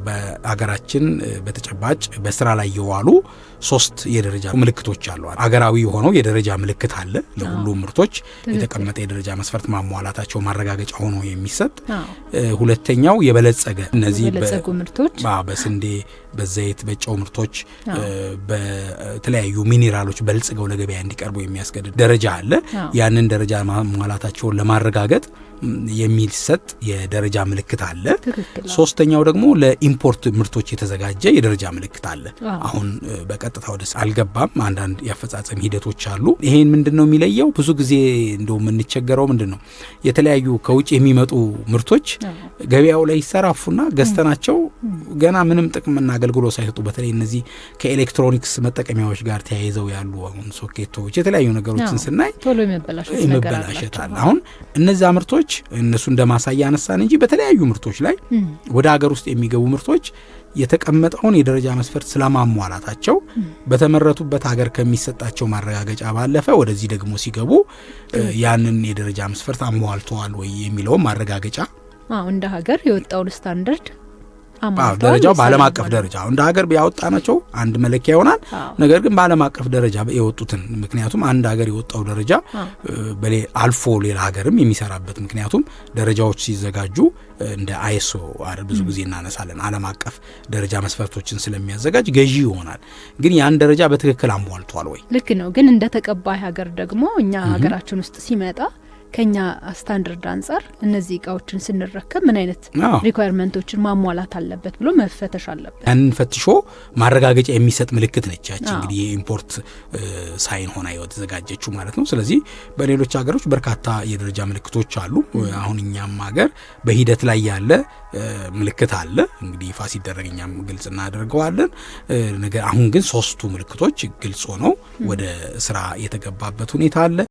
በአገራችን በተጨባጭ በስራ ላይ የዋሉ 3 የደረጃ ምልክቶች አሉ። አገራዊ የሆነው የደረጃ ምልክት አለ ለሁሉም ምርቶች የተቀመጠ የደረጃ መስፈርት ማሟላታቸው ማረጋገጫ ሆኖ የሚሰጥ። ሁለተኛው የበለጸገ እነዚህ የበለጸጉ ምርቶች በስንዴ በዘይት በጨው ምርቶች በተለያዩ ሚኒራሎች በልጽገው ለገበያ እንዲቀርቡ የሚያስገድድ ደረጃ አለ። ያንን ደረጃ ማሟላታቸውን ለማረጋገጥ የሚሰጥ የደረጃ ምልክት አለ። ሶስተኛው ደግሞ ለኢምፖርት ምርቶች የተዘጋጀ የደረጃ ምልክት አለ። አሁን በቀጥታ ወደስ አልገባም። አንዳንድ ያፈጻጸም ሂደቶች አሉ። ይሄን ምንድነው የሚለየው? ብዙ ጊዜ እንደው የምንቸገረው ምንድነው የተለያዩ ከውጭ የሚመጡ ምርቶች ገበያው ላይ ይሰራፉና ገዝተናቸው ገና ምንም ጥቅምና አገልግሎት ሳይሰጡ በተለይ እነዚህ ከኤሌክትሮኒክስ መጠቀሚያዎች ጋር ተያይዘው ያሉ አሁን ሶኬቶች የተለያዩ ነገሮችን ስናይ ቶሎ የሚበላሸት አለ። አሁን እነዛ ምርቶች እነሱ እንደማሳያ ያነሳን እንጂ በተለያዩ ምርቶች ላይ ወደ ሀገር ውስጥ የሚገቡ ምርቶች የተቀመጠውን የደረጃ መስፈርት ስለማሟላታቸው በተመረቱበት ሀገር ከሚሰጣቸው ማረጋገጫ ባለፈ ወደዚህ ደግሞ ሲገቡ ያንን የደረጃ መስፈርት አሟልተዋል ወይ የሚለው ማረጋገጫ እንደ ሀገር የወጣው ስታንዳርድ ደረጃው በዓለም አቀፍ ደረጃ እንደ ሀገር ያወጣናቸው አንድ መለኪያ ይሆናል። ነገር ግን በዓለም አቀፍ ደረጃ የወጡትን ምክንያቱም አንድ ሀገር የወጣው ደረጃ አልፎ ሌላ ሀገርም የሚሰራበት ምክንያቱም ደረጃዎች ሲዘጋጁ እንደ አይሶ ብዙ ጊዜ እናነሳለን ዓለም አቀፍ ደረጃ መስፈርቶችን ስለሚያዘጋጅ ገዢ ይሆናል። ግን ያን ደረጃ በትክክል አሟልቷል ወይ? ልክ ነው። ግን እንደ ተቀባይ ሀገር ደግሞ እኛ ሀገራችን ውስጥ ሲመጣ ከኛ ስታንዳርድ አንፃር እነዚህ እቃዎችን ስንረከብ ምን አይነት ሪኳየርመንቶችን ማሟላት አለበት ብሎ መፈተሽ አለበት። ያንን ፈትሾ ማረጋገጫ የሚሰጥ ምልክት ነች ያቺ እንግዲህ የኢምፖርት ሳይን ሆና የተዘጋጀችው ማለት ነው። ስለዚህ በሌሎች ሀገሮች በርካታ የደረጃ ምልክቶች አሉ። አሁን እኛም ሀገር በሂደት ላይ ያለ ምልክት አለ። እንግዲህ ይፋ ሲደረግ እኛም ግልጽ እናደርገዋለን። ነገር አሁን ግን 3ቱ ምልክቶች ግልጽ ሆነው ወደ ስራ የተገባበት ሁኔታ አለ።